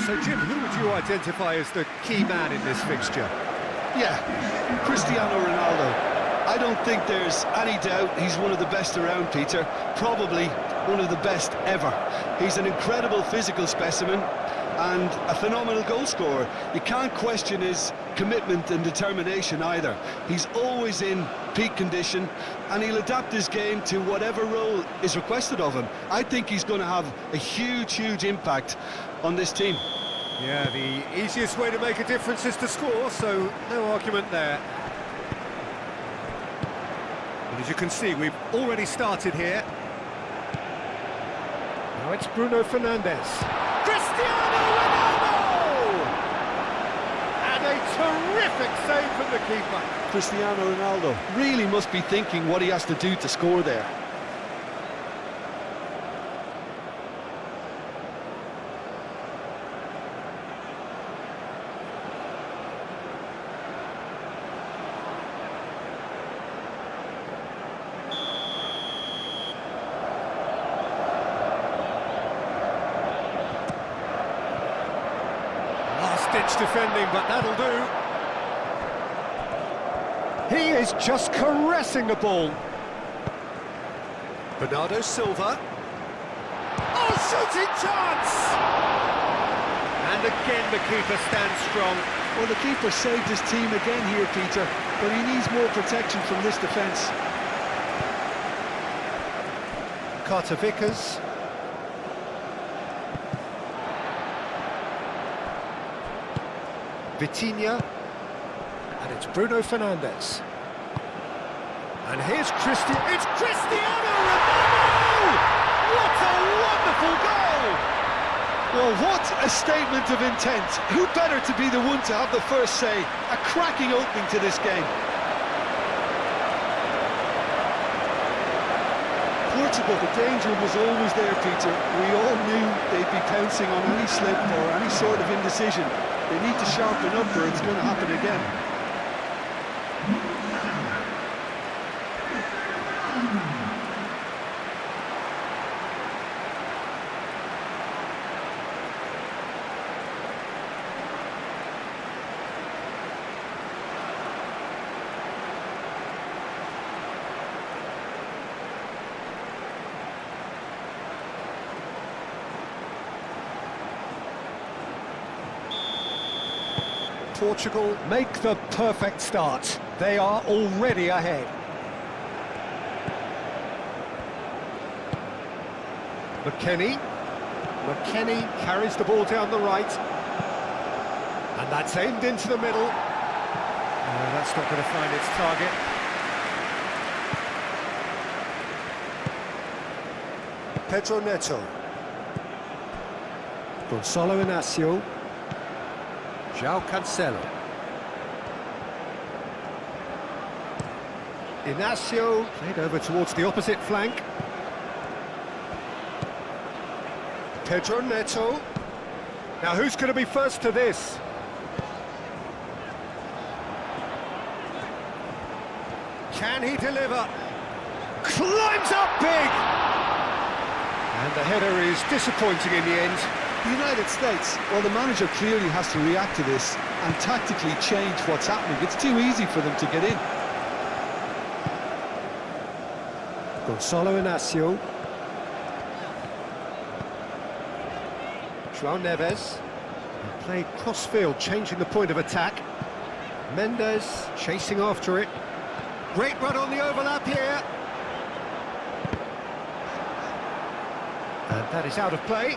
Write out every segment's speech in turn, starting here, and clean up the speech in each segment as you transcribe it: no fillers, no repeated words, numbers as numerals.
So, Jim, who would you identify as the key man in this fixture? Yeah, Cristiano Ronaldo. I don't think there's any doubt he's one of the best around, Peter. Probably one of the best ever. He's an incredible physical specimen and a phenomenal goal scorer. You can't question his commitment and determination either. He's always in peak condition and he'll adapt his game to whatever role is requested of him. I think he's going to have a huge impact on this team. Yeah, the easiest way to make a difference is to score, so no argument there. And as you can see, we've already started here. Now it's Bruno Fernandes. Cristiano Ronaldo! And a terrific save from the keeper. Cristiano Ronaldo really must be thinking what he has to do to score there. Last-ditch defending, but that'll do. He is just caressing the ball. Bernardo Silva. Oh, shooting chance! And again the keeper stands strong. Well, the keeper saved his team again here, Peter, but he needs more protection from this defence. Carter Vickers. Vitinha. And it's Bruno Fernandes. And here's it's Cristiano Ronaldo! What a wonderful goal! Well, what a statement of intent. Who better to be the one to have the first say? A cracking opening to this game. Portugal, the danger was always there, Peter. We all knew they'd be pouncing on any slip or any sort of indecision. They need to sharpen up or it's going to happen again. Portugal make the perfect start. They are already ahead. McKennie carries the ball down the right. And that's aimed into the middle. That's not going to find its target. Pedro Neto. Gonzalo Inacio. João Cancelo. Inacio played over towards the opposite flank. Pedro Neto. Now who's going to be first to this? Can he deliver? Climbs up big! And the header is disappointing in the end. The United States, well, the manager clearly has to react to this and tactically change what's happening. It's too easy for them to get in. Gonzalo Inacio. João Neves. And played cross-field, changing the point of attack. Mendes chasing after it. Great run on the overlap here. And that is out of play.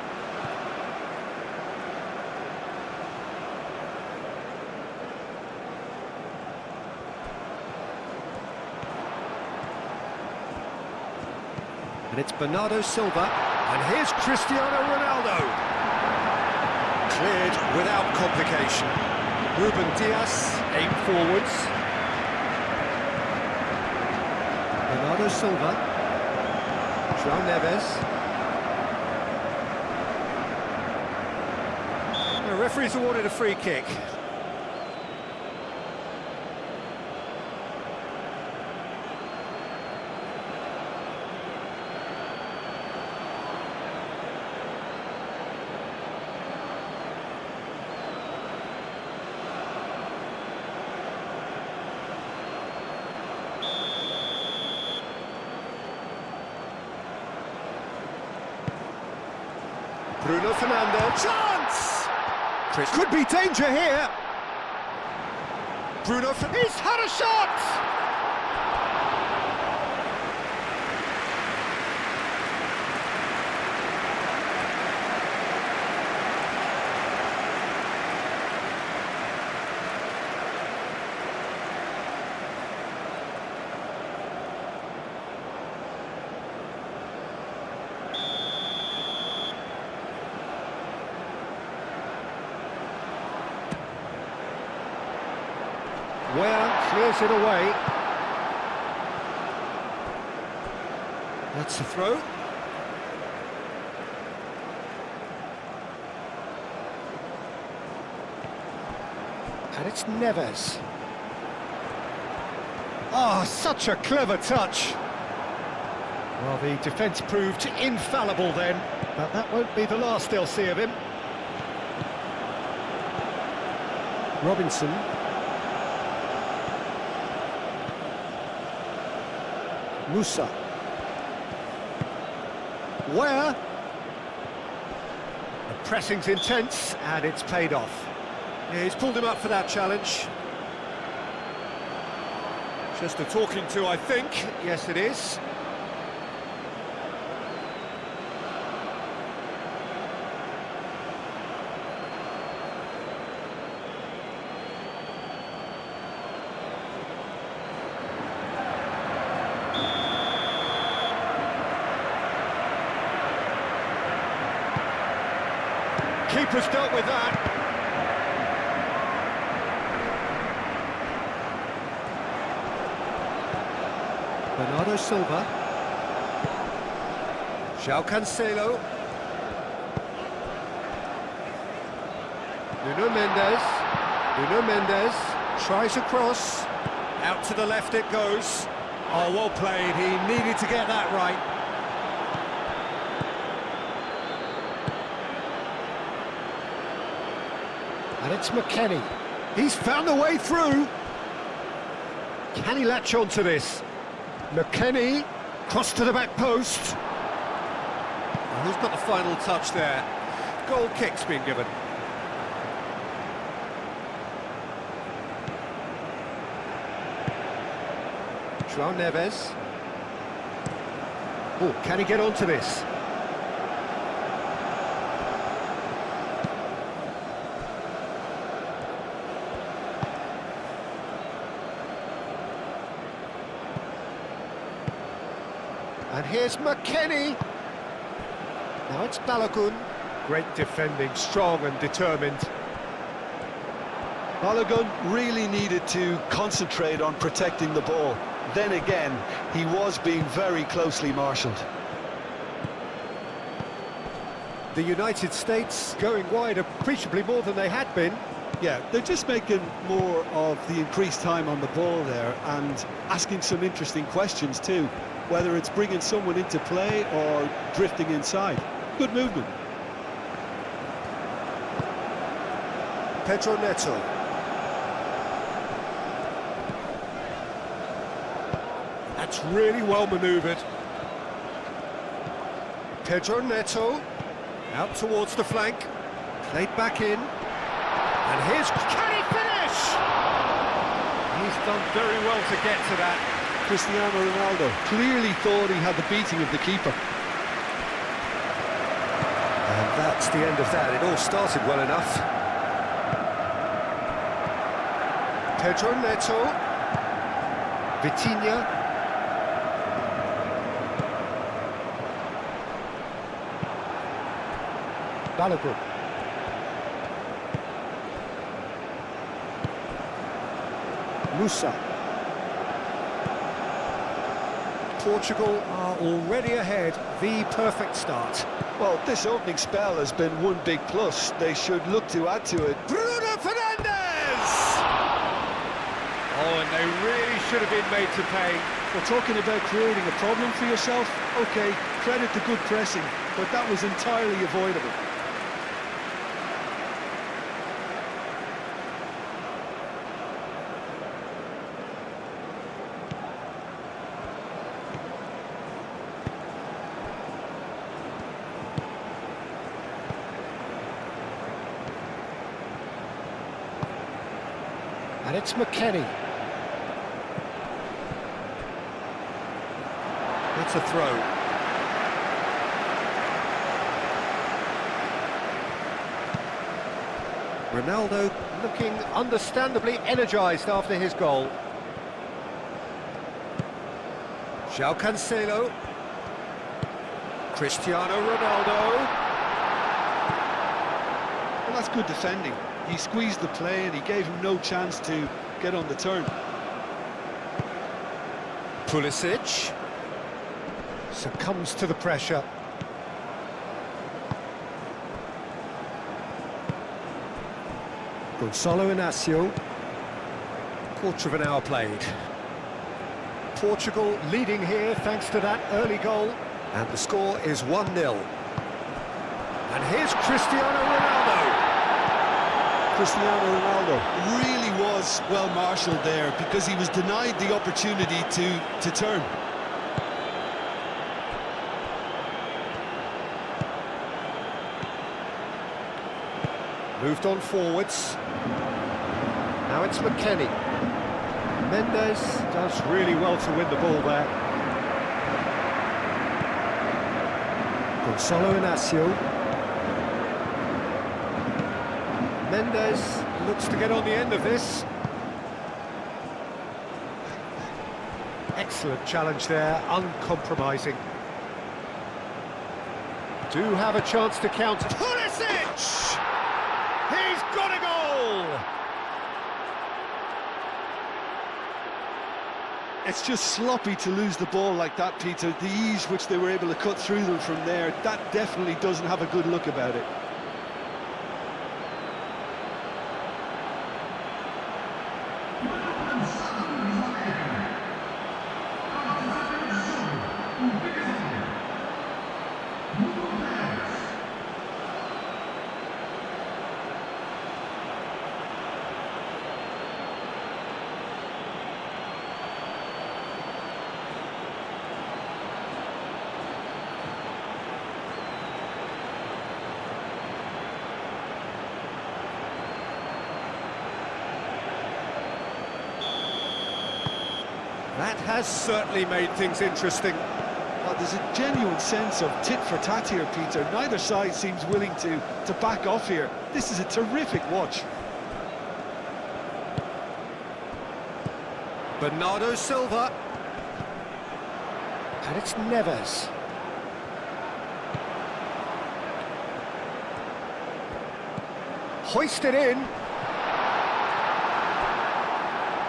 And it's Bernardo Silva, and here's Cristiano Ronaldo. Cleared without complication. Ruben Dias aimed forwards. Bernardo Silva. João Neves. The referee's awarded a free kick. Bruno Fernandes. Chance! Chris could be danger here. He's had a shot! Where clears it away. That's the throw. And it's Neves. Oh, such a clever touch. Well, the defence proved infallible then, but that won't be the last they'll see of him. Robinson. Musa. Where? The pressing's intense, and it's paid off. Yeah, he's pulled him up for that challenge. Just a talking to, I think. Yes, it is. Keeper's dealt with that. Bernardo Silva. João Cancelo. Nuno Mendes tries a cross. Out to the left it goes. Oh, well played. He needed to get that right. And it's McKennie. He's found a way through. Can he latch on to this? McKennie, cross to the back post. Well, who's got the final touch there? Goal kick's been given. João Neves. Oh, can he get onto this? And here's McKennie. Now it's Balogun. Great defending, strong and determined. Balogun really needed to concentrate on protecting the ball. Then again, he was being very closely marshalled. The United States going wide appreciably more than they had been. Yeah, they're just making more of the increased time on the ball there and asking some interesting questions too, whether it's bringing someone into play or drifting inside. Good movement. Pedro Neto. That's really well manoeuvred. Pedro Neto. Out towards the flank. Played back in. And here's... Can he finish? He's done very well to get to that. Cristiano Ronaldo clearly thought he had the beating of the keeper. And that's the end of that. It all started well enough. Pedro Neto. Vitinha. Balogun. Musa. Portugal are already ahead. The perfect start. Well, this opening spell has been one big plus. They should look to add to it. Bruno Fernandes! Oh, and they really should have been made to pay. We're talking about creating a problem for yourself. OK, credit the good pressing, but that was entirely avoidable. And it's McKennie. That's a throw. Ronaldo looking understandably energised after his goal. João Cancelo. Cristiano Ronaldo. Well, that's good defending. He squeezed the play and he gave him no chance to get on the turn. Pulisic succumbs to the pressure. Gonçalo Inácio. Quarter of an hour played. Portugal leading here thanks to that early goal. And the score is 1-0. And here's Cristiano Ronaldo. Cristiano Ronaldo. Really was well marshalled there because he was denied the opportunity to turn. Moved on forwards. Now it's McKennie. Mendes does really well to win the ball there. Gonçalo Inácio. Mendes looks to get on the end of this. Excellent challenge there, uncompromising. Do have a chance to counter. Pulisic! He's got a goal! It's just sloppy to lose the ball like that, Peter. The ease which they were able to cut through them from there, that definitely doesn't have a good look about it. That has certainly made things interesting. Well, there's a genuine sense of tit for tat here, Peter. Neither side seems willing to back off here. This is a terrific watch. Bernardo Silva. And it's Neves. Hoisted in.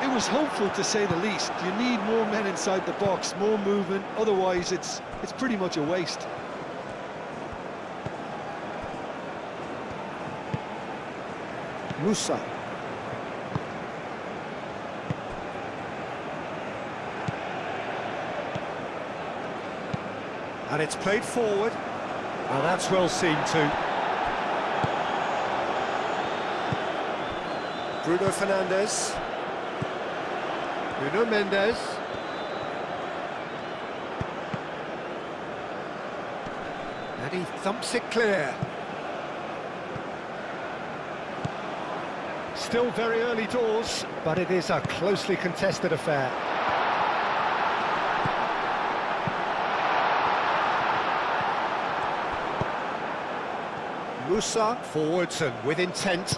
It was hopeful, to say the least. You need more men inside the box, more movement, otherwise it's pretty much a waste. Musa. And it's played forward. Well, that's well seen too. Bruno Fernandes. Bruno Mendes. And he thumps it clear. Still very early doors, but it is a closely contested affair. Musa forwards and with intent.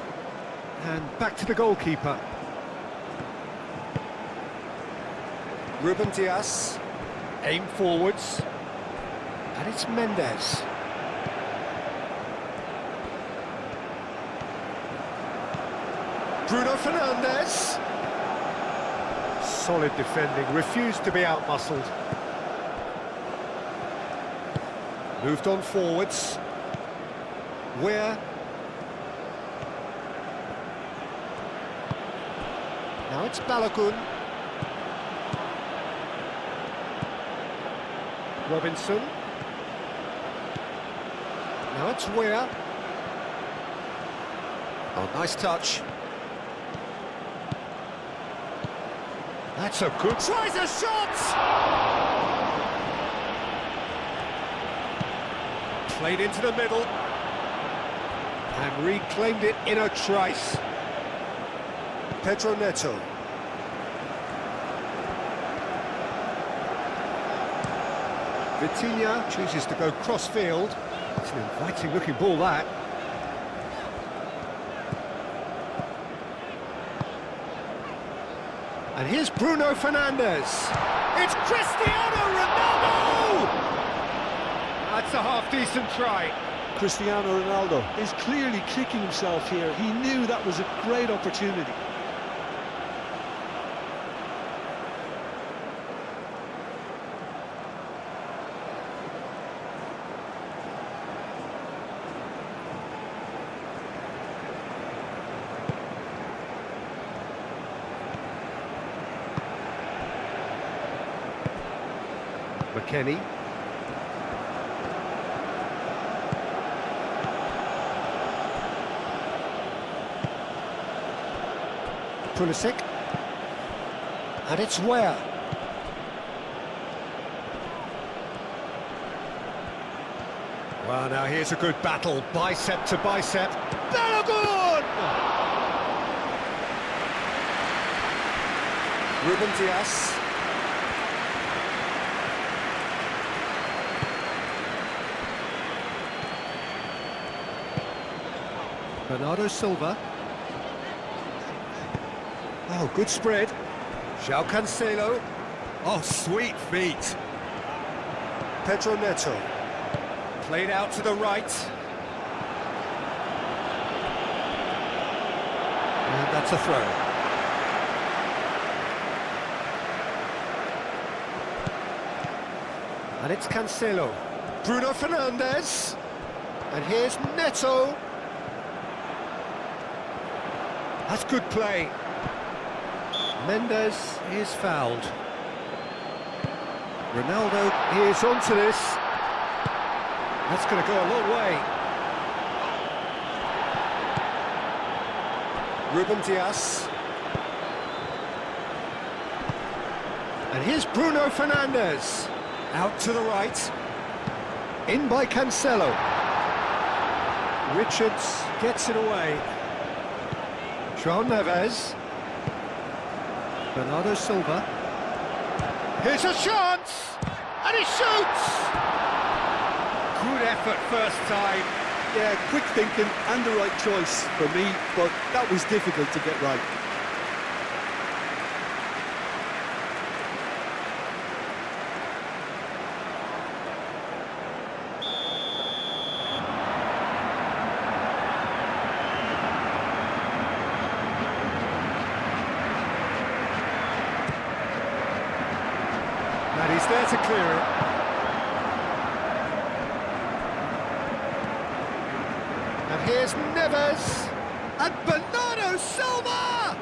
And back to the goalkeeper. Ruben Dias, aim forwards, and it's Mendes. Bruno Fernandes. Solid defending, refused to be outmuscled. Moved on forwards. Where? Now it's Balogun. Robinson. Now it's Weir. Oh, nice touch. That's a good... Tries a shot! Played into the middle. And reclaimed it in a trice. Pedro Neto. Vitinha chooses to go cross-field. It's an inviting-looking ball, that. And here's Bruno Fernandes. It's Cristiano Ronaldo! That's a half-decent try. Cristiano Ronaldo is clearly kicking himself here. He knew that was a great opportunity. McKennie. Pulisic. And it's Ware. Well, now here's a good battle, bicep to bicep. Balogun! Ruben Dias. Bernardo Silva. Oh, good spread. João Cancelo. Oh, sweet feet. Pedro Neto. Played out to the right. And that's a throw. And it's Cancelo. Bruno Fernandes. And here's Neto. That's good play. Mendes is fouled. Ronaldo is onto this. That's going to go a long way. Ruben Dias. And here's Bruno Fernandes. Out to the right. In by Cancelo. Richards gets it away. João Neves. Bernardo Silva. Here's a chance! And he shoots! Good effort first time. Yeah, quick thinking and the right choice for me, but that was difficult to get right. And he's there to clear it. And here's Neves. And Bernardo Silva!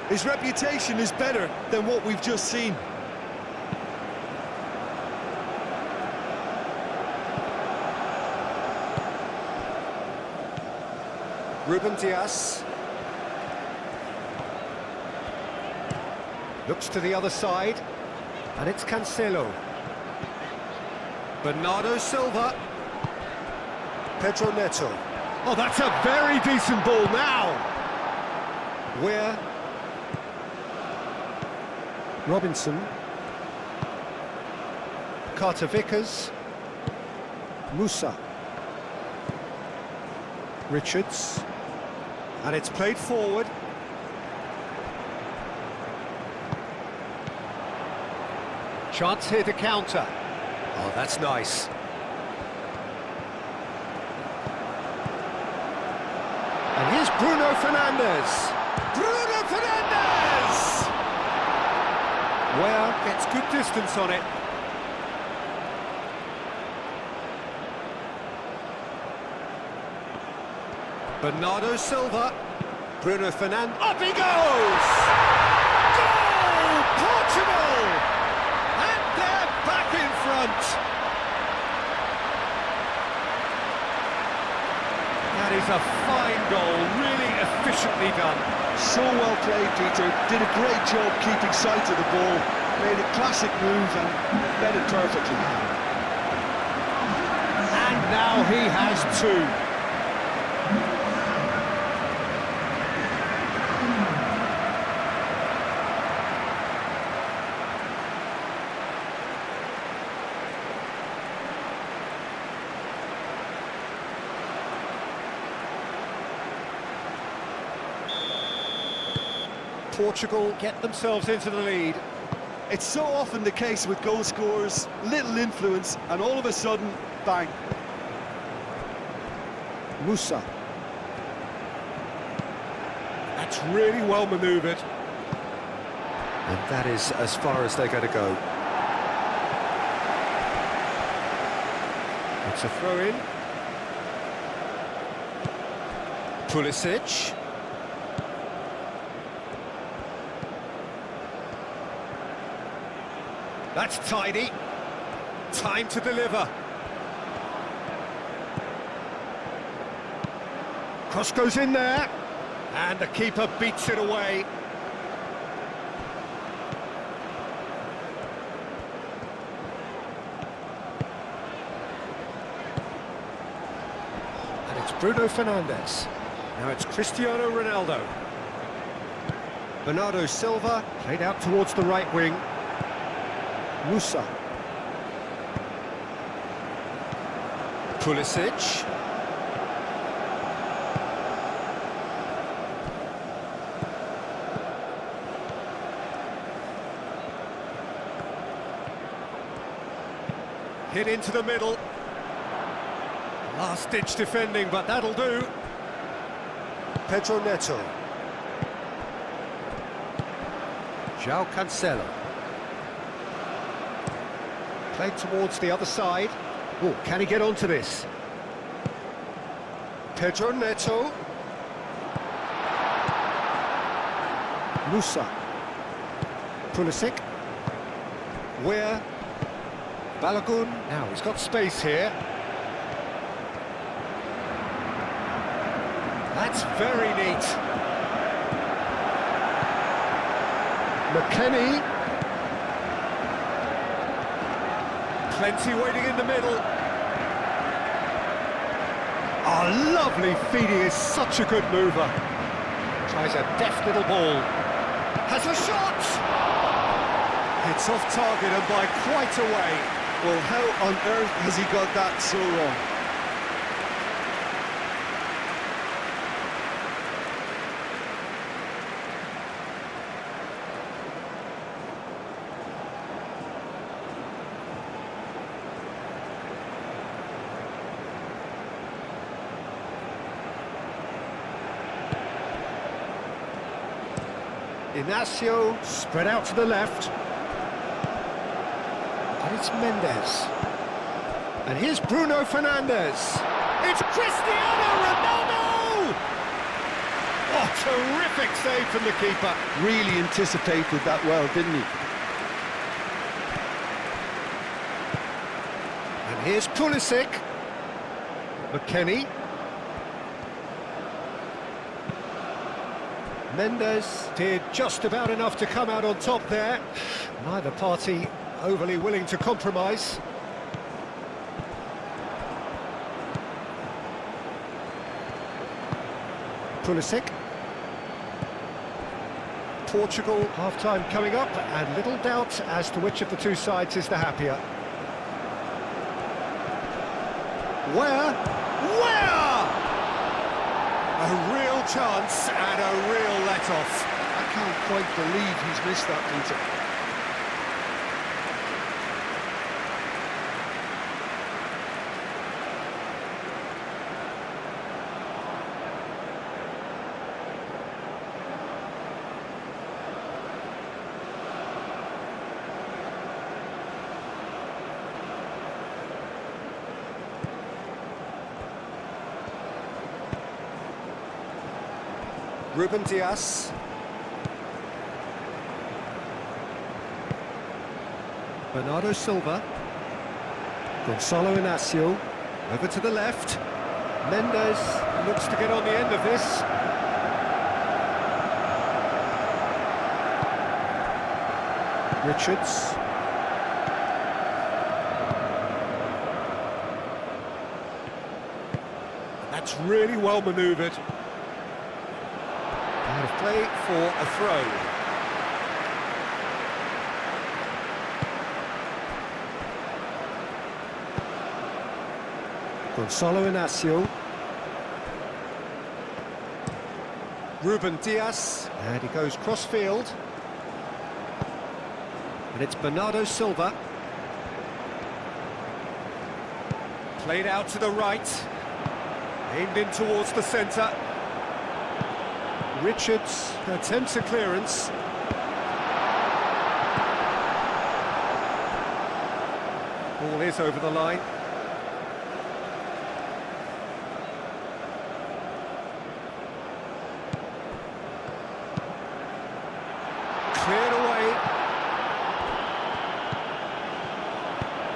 His reputation is better than what we've just seen. Ruben Dias. Looks to the other side. And it's Cancelo. Bernardo Silva. Pedro Neto. Oh, that's a very decent ball now. Where? Robinson. Carter Vickers. Musa. Richards. And it's played forward. Chance here to counter. Oh, that's nice. And here's Bruno Fernandes. Bruno Fernandes! Well, gets good distance on it. Bernardo Silva. Bruno Fernandes. Up he goes! Goal! Portugal! Back in front. That is a fine goal, really efficiently done. So well played, Peter. Did a great job keeping sight of the ball. Made a classic move and led it perfectly. And now he has two. Portugal get themselves into the lead. It's so often the case with goal scorers, little influence, and all of a sudden, bang. Musa. That's really well manoeuvred. And that is as far as they're going to go. It's a throw-in. Pulisic. That's tidy. Time to deliver. Cross goes in there. And the keeper beats it away. And it's Bruno Fernandes. Now it's Cristiano Ronaldo. Bernardo Silva played out towards the right wing. Musa. Pulisic. Hit into the middle. Last-ditch defending, but that'll do. Pedro Neto. João Cancelo. Played towards the other side. Oh, can he get onto this? Pedro Neto. Musa. Pulisic. Where? Balogun. Now he's got space here. That's very neat. McKennie. Plenty waiting in the middle. Oh, lovely feed. He is such a good mover. Tries a deft little ball. Has a shot! It's off target and by quite a way. Well, how on earth has he got that so wrong? Inacio spread out to the left. And it's Mendes. And here's Bruno Fernandes. It's Cristiano Ronaldo! Oh, terrific save from the keeper. Really anticipated that well, didn't he? And here's Pulisic. McKennie. Mendes did just about enough to come out on top there. Neither party overly willing to compromise. Pulisic. Portugal, half-time coming up, and little doubt as to which of the two sides is the happier. Where? A real chance and a real let-off. I can't quite believe he's missed that, Peter. Ruben Dias. Bernardo Silva. Gonzalo Inacio. Over to the left. Mendes looks to get on the end of this. Richards. That's really well manoeuvred. Out of play for a throw. Gonzalo Inacio. Ruben Dias, and he goes cross-field. And it's Bernardo Silva. Played out to the right. Aimed in towards the centre. Richards attempts a clearance. Ball is over the line. Cleared away.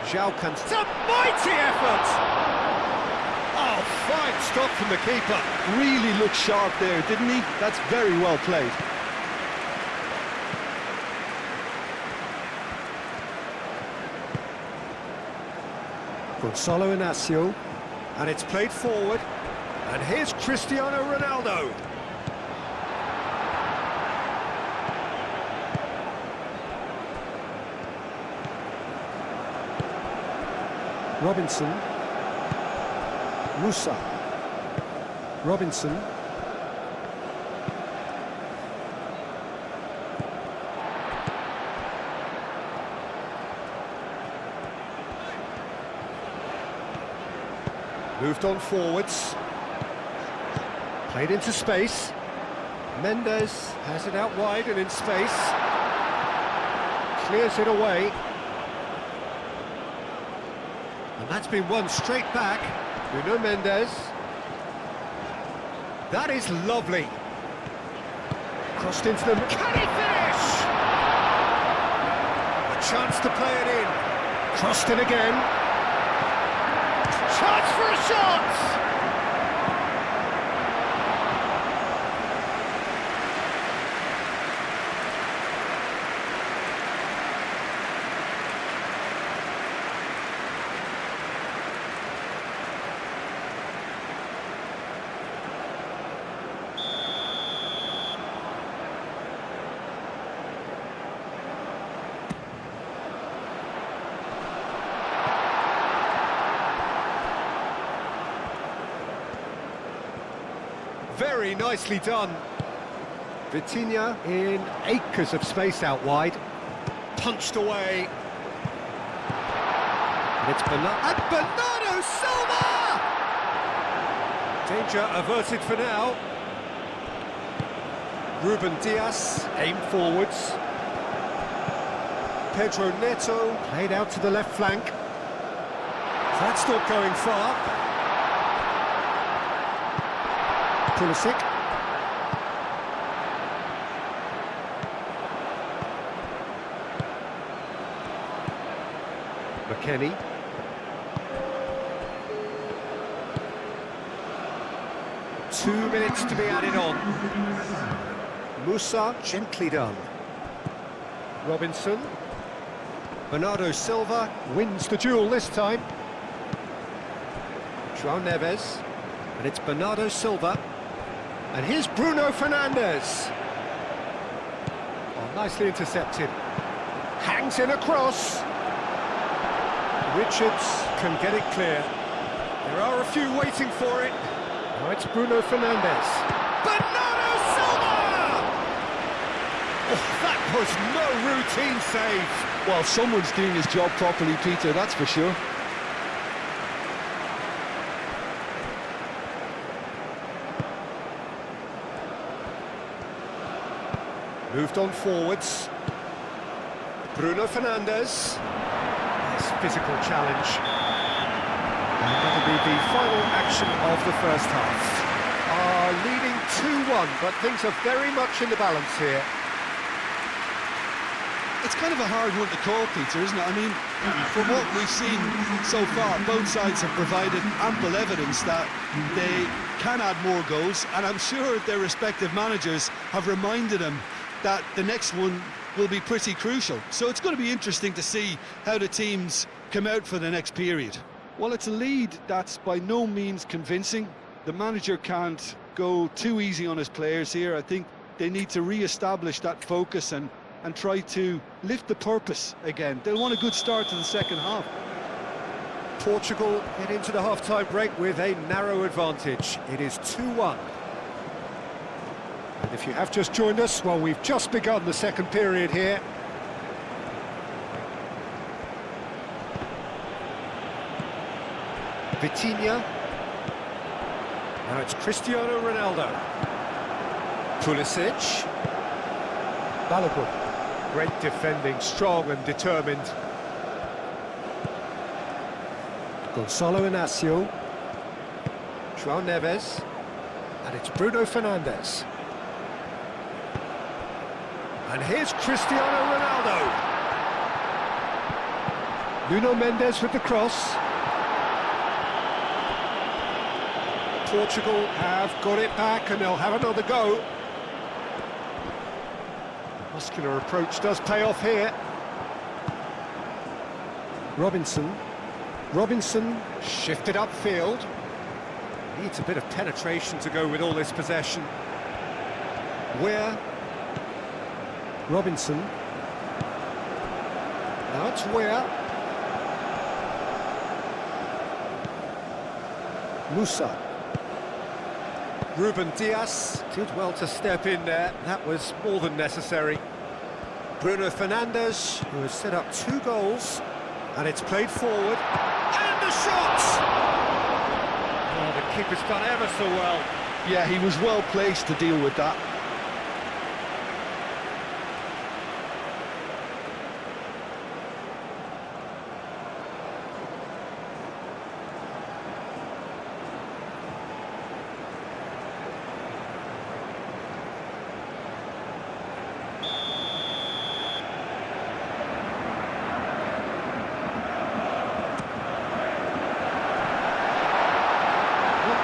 João Cancelo. It's a mighty effort! Oh, fine stop from the keeper. Really looked sharp there, didn't he? That's very well played. Gonzalo Inacio, and it's played forward, and here's Cristiano Ronaldo. Robinson, Musa, Robinson, moved on forwards, played into space. Mendes has it out wide and in space, clears it away, and that's been won straight back. Nuno Mendes. That is lovely. Crossed into them. Can he finish? A chance to play it in. Crossed in again. Chance for a shot! Very nicely done. Vitinha in acres of space out wide. Punched away. And it's Bernardo Silva! Danger averted for now. Ruben Dias aimed forwards. Pedro Neto played out to the left flank. That's not going far. Pulisic. McKennie. Two minutes to be added on. Musa, gently done. Robinson. Bernardo Silva wins the duel this time. João Neves. And it's Bernardo Silva. And here's Bruno Fernandes. Oh, nicely intercepted. Hangs in across. Richards can get it clear. There are a few waiting for it. Now it's Bruno Fernandes. Bernardo Silva! Oh, that was no routine save. Well, someone's doing his job properly, Peter, that's for sure. Moved on forwards. Bruno Fernandes. Nice physical challenge. And that'll be the final action of the first half. Leading 2-1, but things are very much in the balance here. It's kind of a hard one to call, Peter, isn't it? I mean, from what we've seen so far, both sides have provided ample evidence that they can add more goals, and I'm sure their respective managers have reminded them that the next one will be pretty crucial. So it's going to be interesting to see how the teams come out for the next period. Well, it's a lead that's by no means convincing. The manager can't go too easy on his players here. I think they need to re-establish that focus and try to lift the purpose again. They'll want a good start to the second half. Portugal head into the half-time break with a narrow advantage. It is 2-1. And if you have just joined us, well, we've just begun the second period here. Vitinha. Now it's Cristiano Ronaldo. Pulisic. Balogun. Great defending, strong and determined. Gonzalo Inacio. João Neves. And it's Bruno Fernandes. And here's Cristiano Ronaldo. Nuno Mendes with the cross. Portugal have got it back and they'll have another go. The muscular approach does pay off here. Robinson. Robinson shifted upfield. Needs a bit of penetration to go with all this possession. Where? Robinson. Now it's Where. Musa. Ruben Dias did well to step in there. That was more than necessary. Bruno Fernandes, who has set up 2 goals, and it's played forward. And the shot! Oh, the keeper's done ever so well. Yeah, he was well placed to deal with that.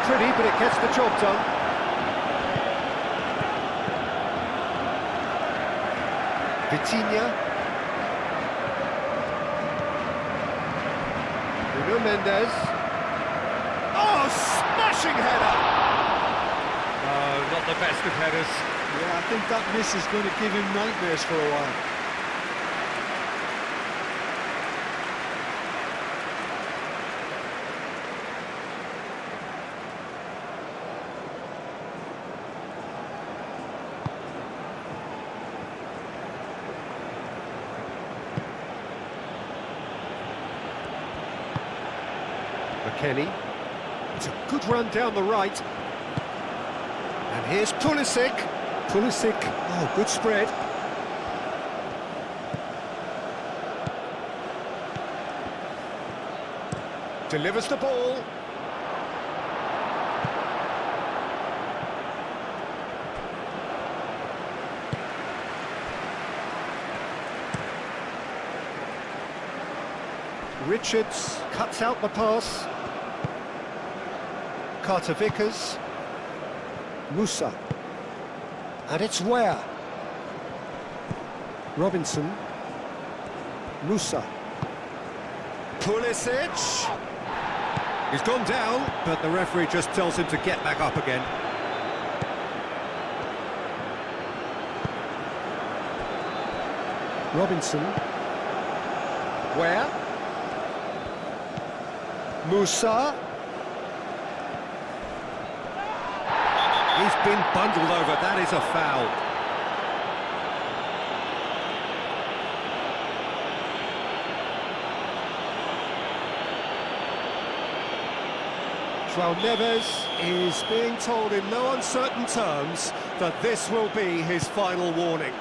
Pretty, but it gets the job done. Vitinha. Nuno Mendes. Oh, smashing header! Oh, not the best of headers. Yeah, I think that miss is going to give him nightmares for a while. Kenny. It's a good run down the right. And here's Pulisic. Pulisic, oh, good spread. Delivers the ball. Richards cuts out the pass. Carter Vickers. Musa. And it's Where? Robinson. Musa. Pulisic. He's gone down, but the referee just tells him to get back up again. Robinson. Where? Musa. He's been bundled over, that is a foul. João Neves is being told in no uncertain terms that this will be his final warning.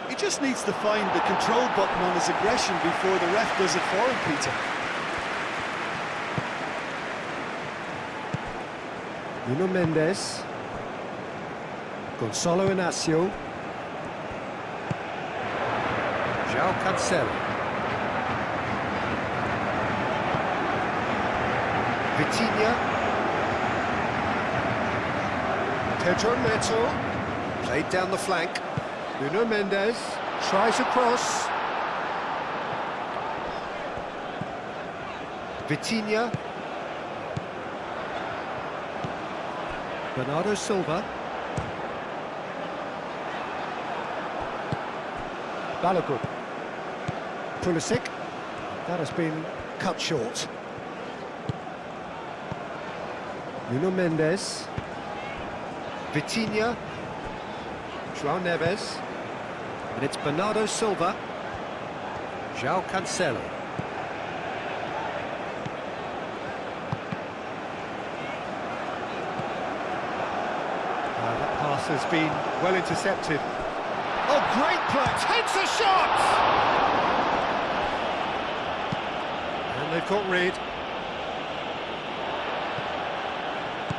He just needs to find the control button on his aggression before the ref does it for him, Peter. Nuno Mendes. Gonzalo Inacio. João Cancelo. Vitinha. Pedro Neto. Played down the flank. Nuno Mendes tries a cross. Vitinha. Bernardo Silva. Balogun. Pulisic. That has been cut short. Nuno Mendes. Vitinha. João Neves. And it's Bernardo Silva. João Cancelo. That pass has been well intercepted. Oh, great play! Takes a shot! And they've got rid.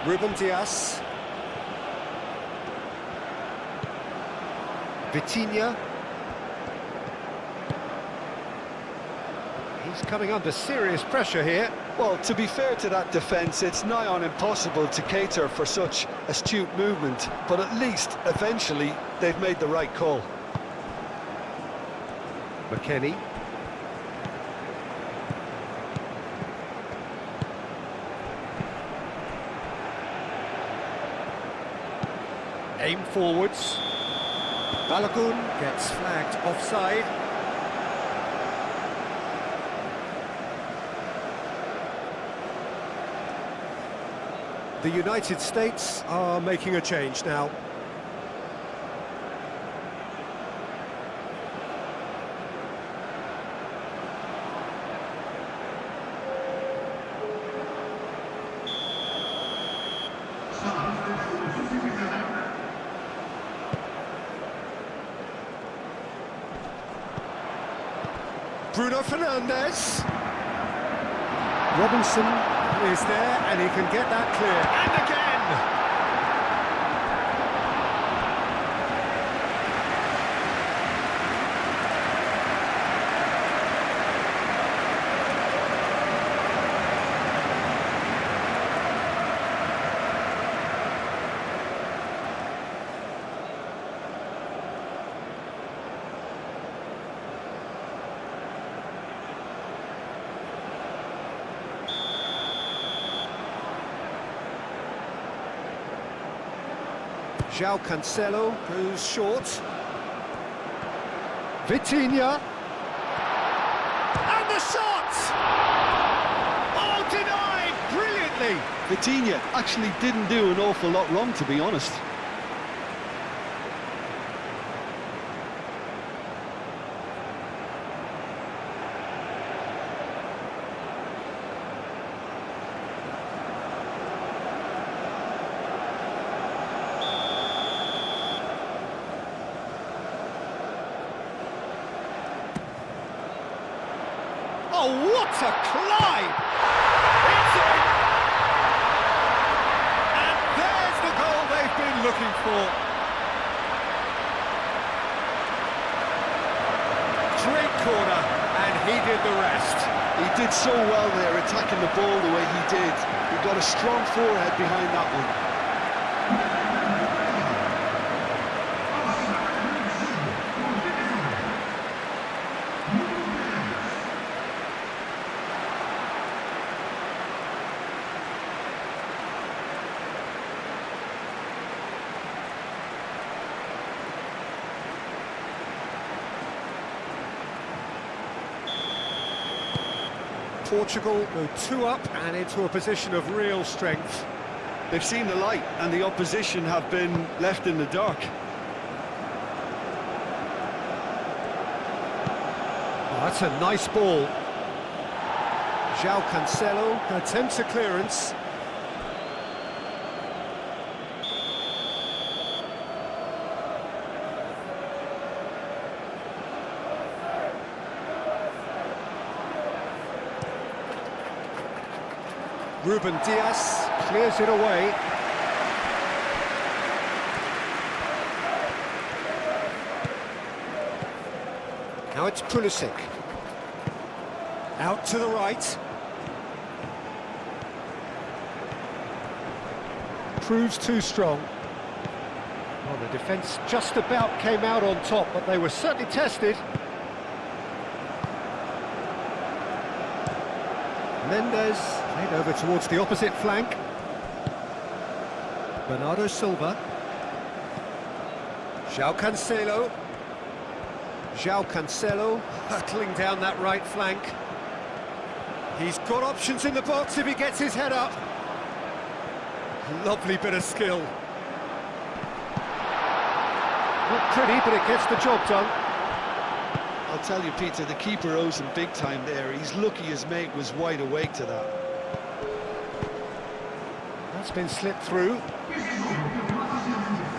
Ruben Dias. Vitinha. He's coming under serious pressure here. Well, to be fair to that defence, it's nigh on impossible to cater for such astute movement, but at least, eventually, they've made the right call. McKennie. Aim forwards. Balogun gets flagged offside. The United States are making a change now. Bruno Fernandes. Robinson is there and he can get that clear. And again! João Cancelo goes short. Vitinha. And the shot! Oh, denied brilliantly! Vitinha actually didn't do an awful lot wrong, to be honest. Oh, what a climb! It's in! And there's the goal they've been looking for. Great corner, and he did the rest. He did so well there, attacking the ball the way he did. He got a strong forehead behind that one. Portugal go 2 up and into a position of real strength. They've seen the light and the opposition have been left in the dark. Oh, that's a nice ball. João Cancelo attempts a clearance. Ruben Dias clears it away. Now it's Pulisic. Out to the right. Proves too strong. Well, the defence just about came out on top, but they were certainly tested. Mendes played over towards the opposite flank. Bernardo Silva. João Cancelo. João Cancelo hurtling down that right flank. He's got options in the box if he gets his head up. Lovely bit of skill. Not pretty, but it gets the job done. I'll tell you, Peter, the keeper owes him big time there. He's lucky his mate was wide awake to that. That's been slipped through.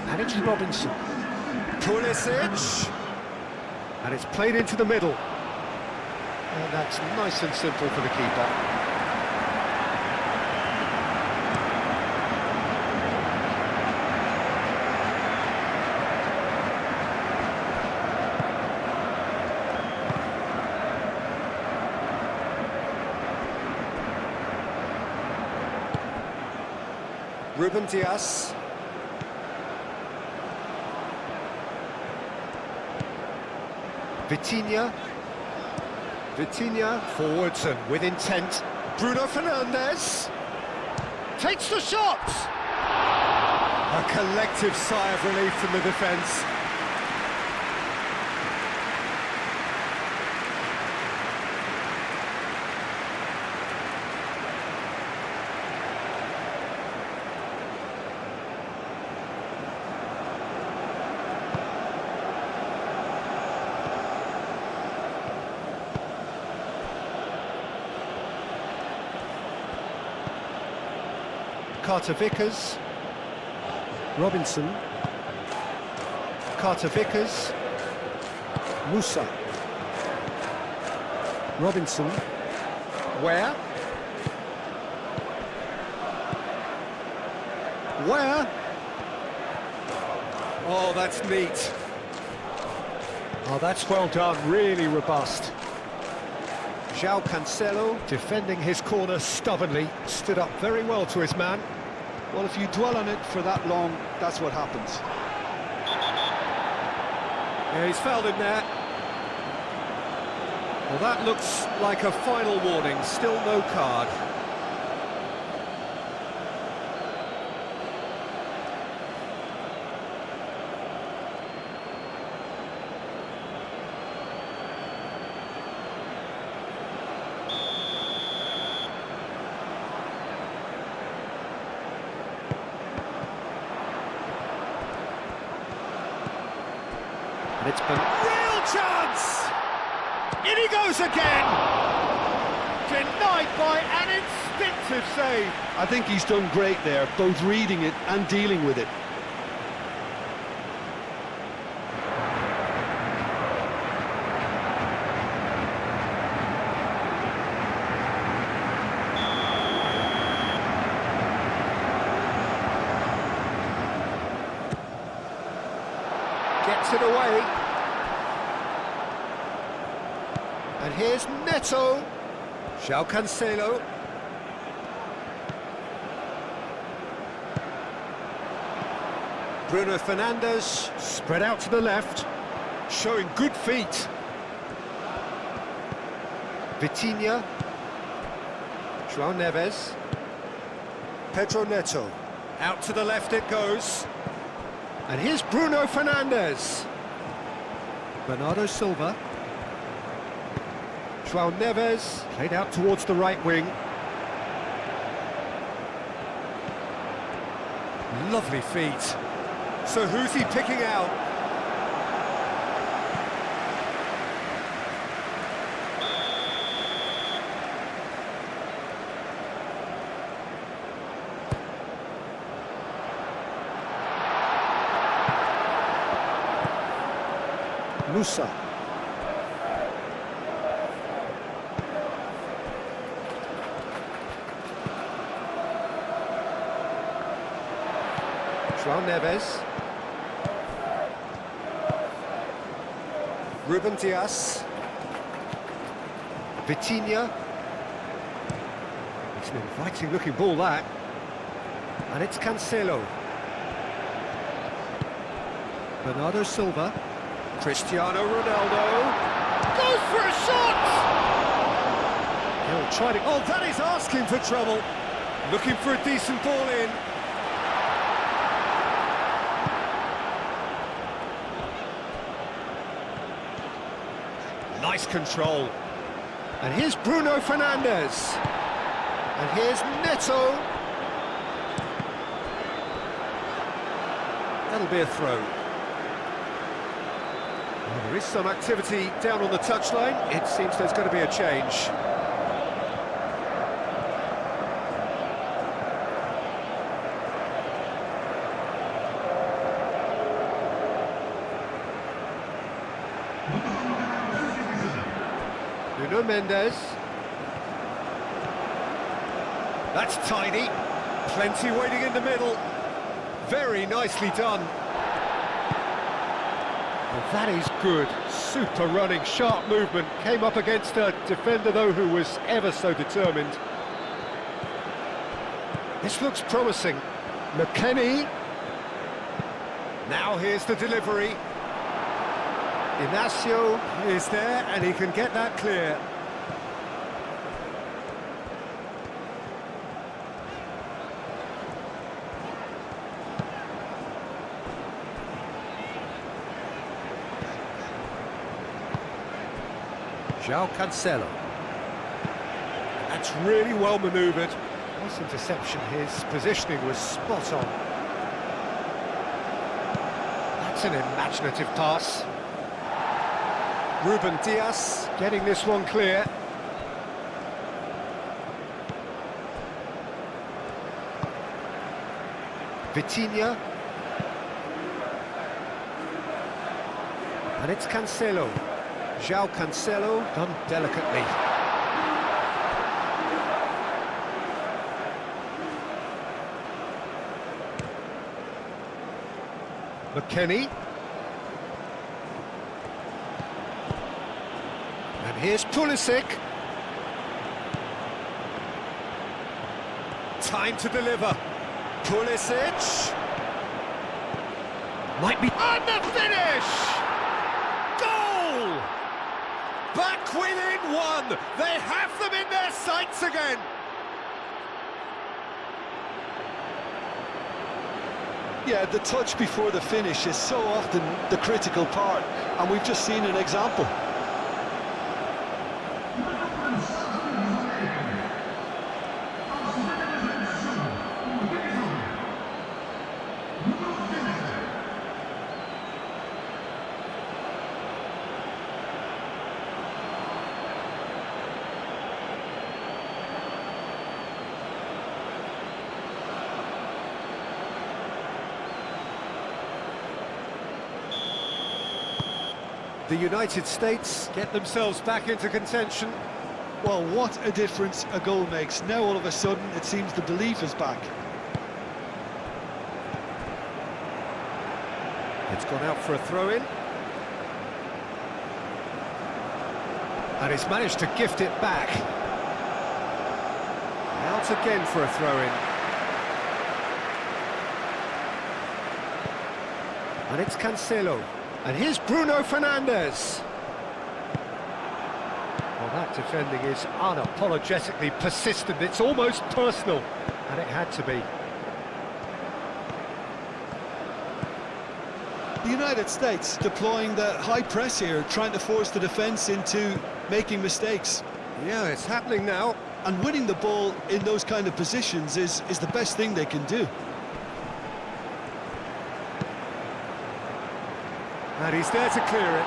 And it's Robinson. Pulisic. And it's played into the middle. And that's nice and simple for the keeper. Ruben Dias. Vitinha forwards and with intent. Bruno Fernandes takes the shot. A collective sigh of relief from the defence. Carter-Vickers, Robinson, Carter-Vickers, Musa, Robinson, Where? Oh, that's neat. Oh, that's well done, really robust. João Cancelo, defending his corner stubbornly, stood up very well to his man. Well, if you dwell on it for that long, that's what happens. Yeah, he's fouled him there. Well, that looks like a final warning, still no card. And it's been real chance! In he goes again! Denied by an instinctive save. I think he's done great there, both reading it and dealing with it. Gets it away. And here's Neto. João Cancelo. Bruno Fernandes, spread out to the left, showing good feet. Vitinha. João Neves. Pedro Neto. Out to the left it goes. And here's Bruno Fernandes. Bernardo Silva. João Neves, played out towards the right wing. Lovely feet. So who's he picking out? Musa. João Neves. Ruben Dias. Vitinha. It's an inviting looking ball that. And it's Cancelo. Bernardo Silva. Cristiano Ronaldo. Goes for a shot! He'll try to... Oh, that is asking for trouble. Looking for a decent ball in. Nice control. And here's Bruno Fernandes. And here's Neto. That'll be a throw. Well, there is some activity down on the touchline. It seems there's going to be a change. Nuno Mendes. That's tidy. Plenty waiting in the middle. Very nicely done. Well, that is good. Super running, sharp movement. Came up against a defender, though, who was ever so determined. This looks promising. McKennie. Now here's the delivery. Inacio is there, and he can get that clear. João Cancelo. That's really well manoeuvred. Nice interception. His positioning was spot on. That's an imaginative pass. Ruben Dias getting this one clear. Vitinha. And it's Cancelo. João Cancelo, done delicately. McKennie. And here's Pulisic. Time to deliver. Pulisic. Might be... And the finish! Goal! Back within one! They have them in their sights again! Yeah, the touch before the finish is so often the critical part, and we've just seen an example. The United States get themselves back into contention. Well, what a difference a goal makes. Now all of a sudden it seems the belief is back. It's gone out for a throw-in. And he's managed to gift it back. Out again for a throw-in. And it's Cancelo. And here's Bruno Fernandes. Well, that defending is unapologetically persistent. It's almost personal, and it had to be. The United States deploying the high press here, trying to force the defence into making mistakes. Yeah, it's happening now. And winning the ball in those kind of positions is the best thing they can do. And he's there to clear it.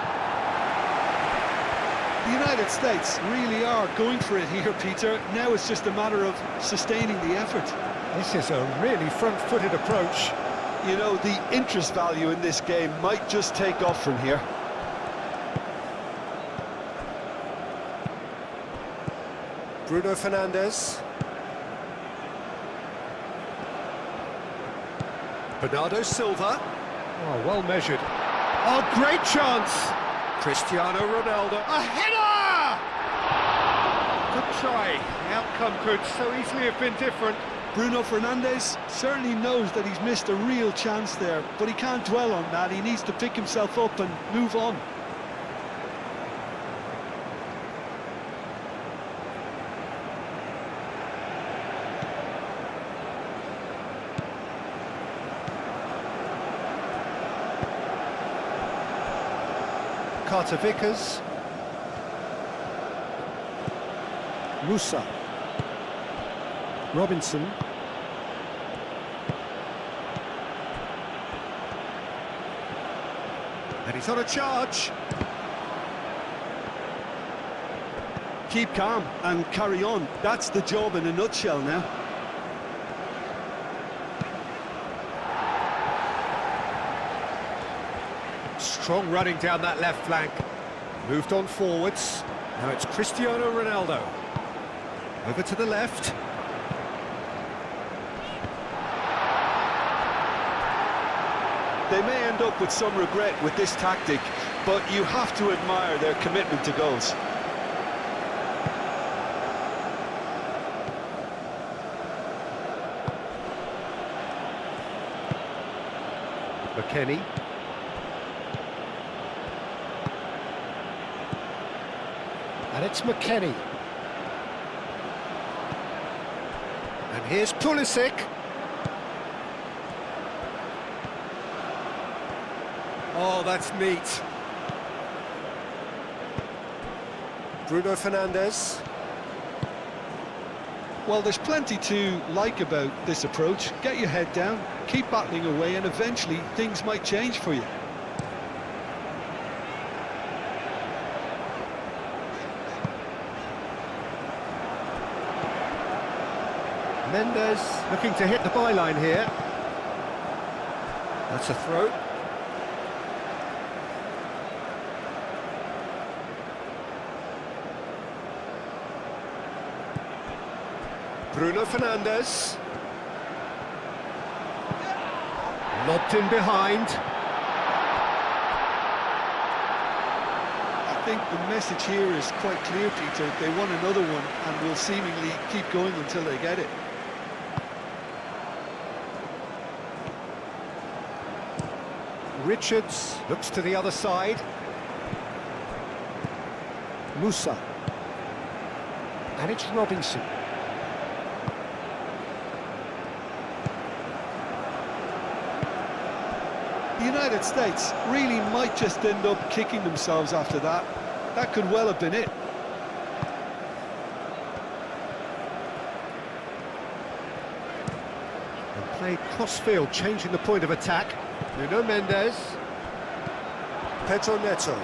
The United States really are going for it here, Peter. Now it's just a matter of sustaining the effort. This is a really front-footed approach. You know, the interest value in this game might just take off from here. Bruno Fernandes. Bernardo Silva. Oh, well measured. Oh, great chance! Cristiano Ronaldo. A header! Good try. The outcome could so easily have been different. Bruno Fernandes certainly knows that he's missed a real chance there, but he can't dwell on that. He needs to pick himself up and move on. Carter Vickers. Musa. Robinson. And he's on a charge. Keep calm and carry on. That's the job in a nutshell now. Strong running down that left flank. Moved on forwards. Now it's Cristiano Ronaldo. Over to the left. They may end up with some regret with this tactic, but you have to admire their commitment to goals. McKennie. And it's McKennie. And here's Pulisic. Oh, that's neat. Bruno Fernandes. Well, there's plenty to like about this approach. Get your head down, keep battling away, and eventually things might change for you. Mendes looking to hit the byline here. That's a throw. Bruno Fernandes. Lobbed in behind. I think the message here is quite clear, Peter. They want another one and will seemingly keep going until they get it. Richards looks to the other side. Musa. And it's Robinson. The United States really might just end up kicking themselves after that. That could well have been it. And played cross-field, changing the point of attack. Nuno Mendes. Pedro Neto.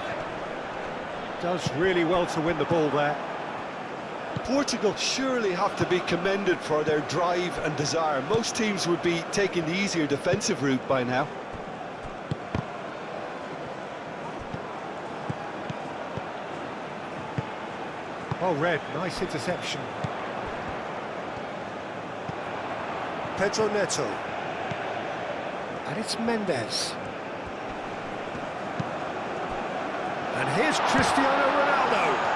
Does really well to win the ball there. Portugal surely have to be commended for their drive and desire. Most teams would be taking the easier defensive route by now. Oh, Red, nice interception. Pedro Neto. And it's Mendes. And here's Cristiano Ronaldo.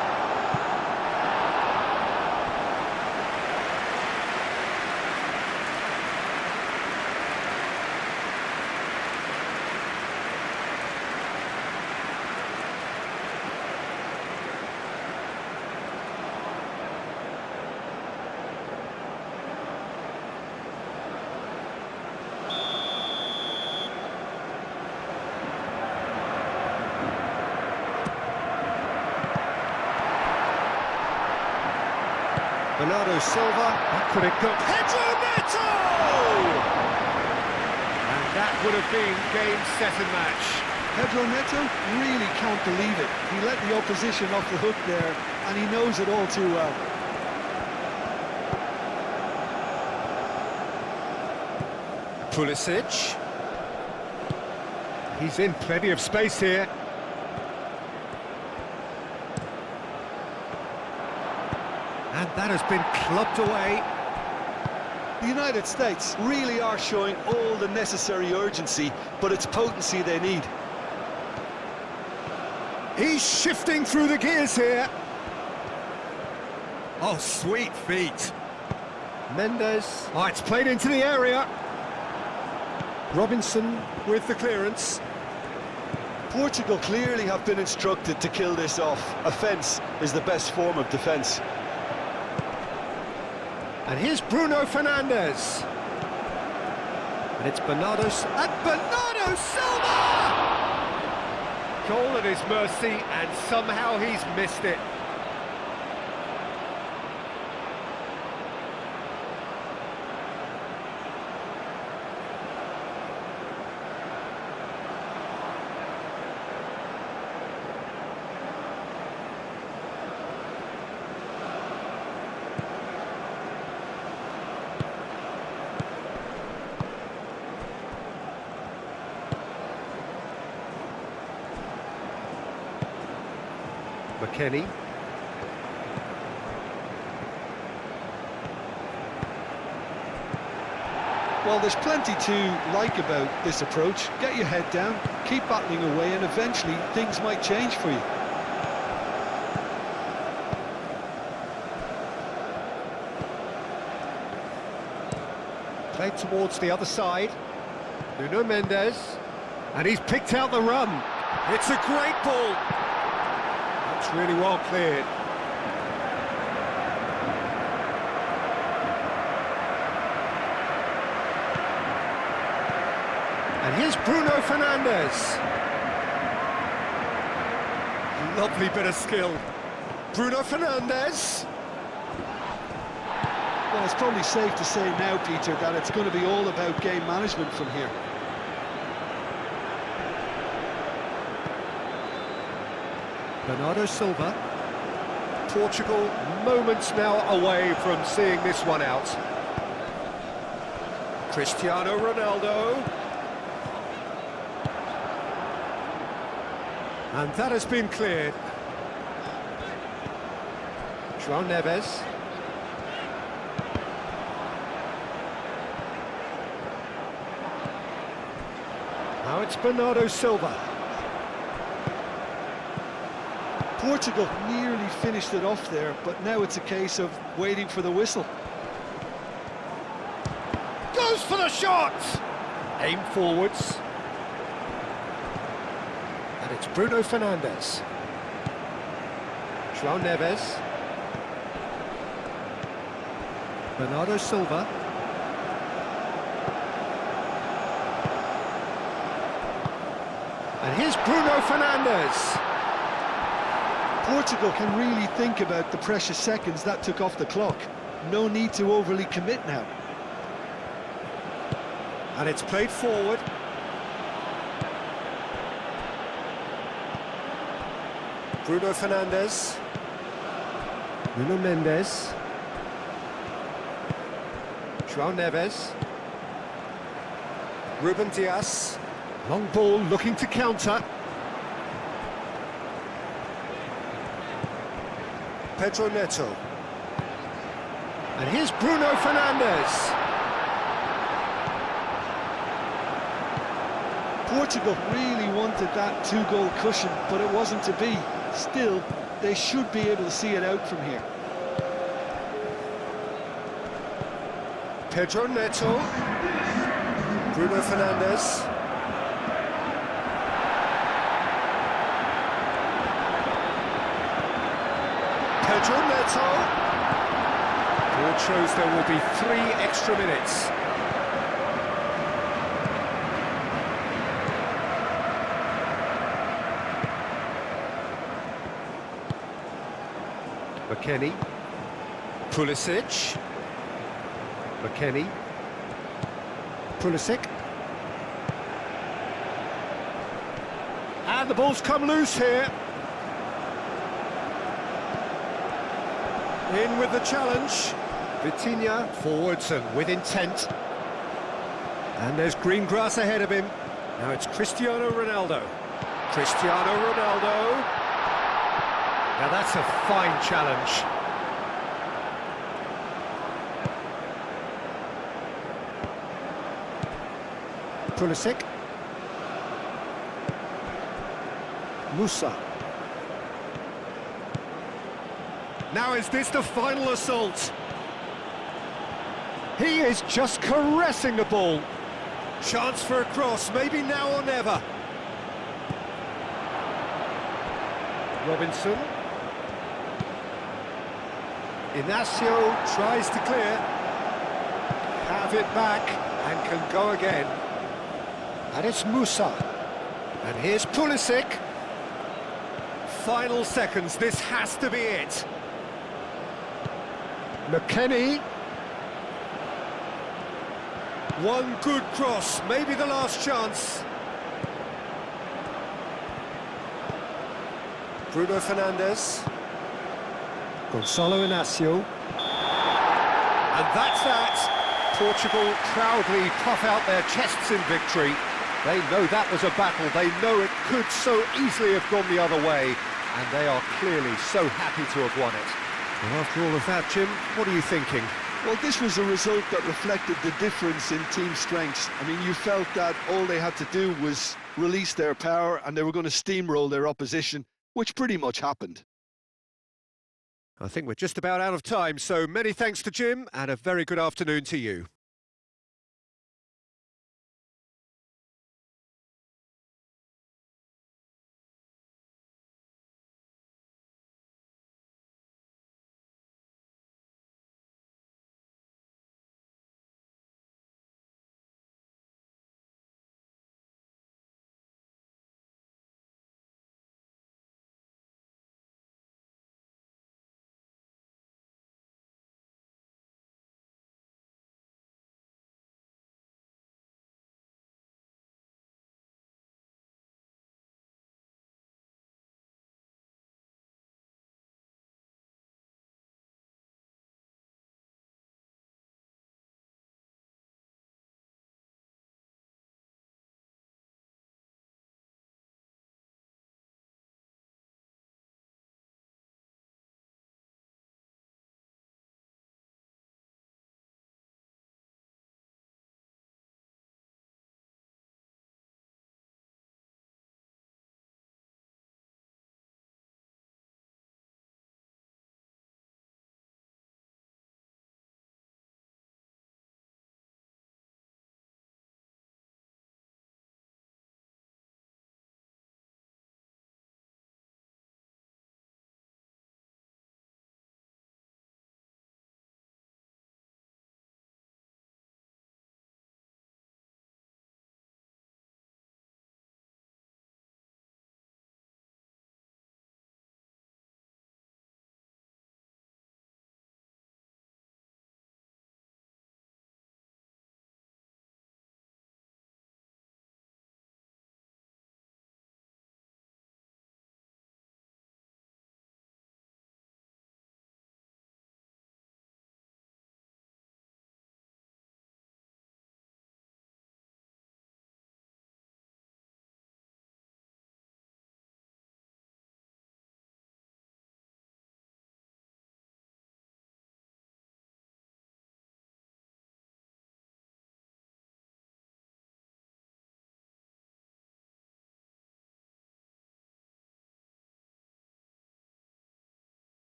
Bernardo Silva, that could have got Pedro Neto! And that would have been game, set and match. Pedro Neto really can't believe it. He let the opposition off the hook there, and he knows it all too well. Pulisic. He's in plenty of space here. And that has been clubbed away. The United States really are showing all the necessary urgency, but it's potency they need. He's shifting through the gears here. Oh, sweet feet. Mendes. Oh, it's played into the area. Robinson with the clearance. Portugal clearly have been instructed to kill this off. Offence is the best form of defence. And here's Bruno Fernandes. And it's Bernardo Silva! Goal at his mercy, and somehow he's missed it. McKennie. Well, there's plenty to like about this approach. Get your head down, keep battling away, and eventually things might change for you. Played towards the other side. Nuno Mendes. And he's picked out the run. It's a great ball. That's really well cleared. And here's Bruno Fernandes. Lovely bit of skill. Bruno Fernandes. Well, it's probably safe to say now, Peter, that it's going to be all about game management from here. Bernardo Silva. Portugal moments now away from seeing this one out. Cristiano Ronaldo. And that has been cleared. João Neves. Now it's Bernardo Silva. Portugal nearly finished it off there, but now it's a case of waiting for the whistle. Goes for the shot! Aim forwards. And it's Bruno Fernandes. João Neves. Bernardo Silva. And here's Bruno Fernandes. Portugal can really think about the precious seconds that took off the clock. No need to overly commit now. And it's played forward. Bruno Fernandes. Nuno Mendes. João Neves. Ruben Dias. Long ball looking to counter. Pedro Neto. And here's Bruno Fernandes. Portugal really wanted that two-goal cushion, but it wasn't to be. Still, they should be able to see it out from here. Pedro Neto. Bruno Fernandes. Pedro Neto. Board shows there will be 3 extra minutes. McKennie. Pulisic. McKennie. Pulisic. And the ball's come loose here. In with the challenge. Vitinha forwards and with intent. And there's green grass ahead of him. Now it's Cristiano Ronaldo. Cristiano Ronaldo. Now that's a fine challenge. Pulisic. Musa. Now is this the final assault? He is just caressing the ball. Chance for a cross, maybe now or never. Robinson. Inacio tries to clear. Have it back and can go again. And it's Musa. And here's Pulisic. Final seconds, this has to be it. McKennie. One good cross, maybe the last chance. Bruno Fernandes. Gonçalo Inacio. And that's that. Portugal proudly puff out their chests in victory. They know that was a battle. They know it could so easily have gone the other way. and they are clearly so happy to have won it. Well, after all of that, Jim, what are you thinking? Well, this was a result that reflected the difference in team strengths. I mean, you felt that all they had to do was release their power and they were going to steamroll their opposition, which pretty much happened. I think we're just about out of time, so many thanks to Jim, and a very good afternoon to you.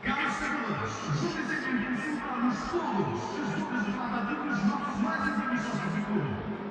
Białych rzuty z piłką z todos, przez grupy z wkłada również moc, mais e misões do futuro.